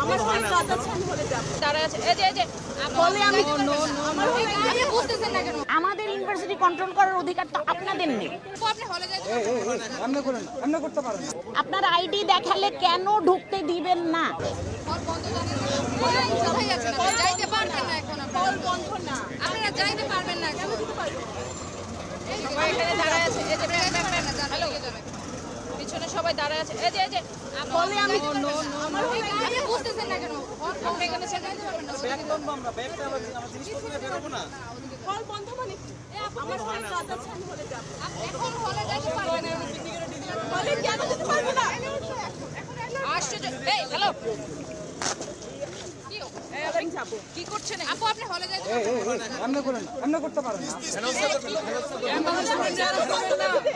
আমার অনেক কাজ আছে, আমি হলে যাব। দাঁড়ায় আছে এই যে বলে আমি আমার বুঝতেছেন না কেন? আমাদের ইউনিভার্সিটি কন্ট্রোল করার অধিকার তো আপনাদের নেই। আপনি হলে যাইতে এমনি করতে পারেন না। আপনার আইডি দেখালে কেন ঢুকতে দিবেন না? হল বন্ধ জানেন না? কোথায় আছেন আপনি? যাইতে পারবেন না এখন হল বন্ধ না। আপনারা যাইতে পারবেন না কেন? এই যে এখানে দাঁড়ায় আছে এই যে হ্যালো পিছনে সবাই দাঁড়ায় আছে এই যে বলে আমি আমার আপনি বুঝতেছেন না কেন? আপনি এখানে যাইতে পারবেন না ব্যাগ করবো আমরা, ব্যাগটা আবার আমার জিনিসপত্র নিয়ে বেরোবো না। হল বন্ধ মানে কি? আমার অনেক কাজ আছে, আমি হলে যাব। এখন হলে যাইতে পারবেন না বলে কেন যেতে পারবো না? আশ্চর্য এই হ্যালো আমি যাব। কি করছেন আপু? আপনি হলে যাইতে এমনি করেন না, এমনি করতে পারেন না। ক্যাম্পাসের বাইরে দাঁড়ায়।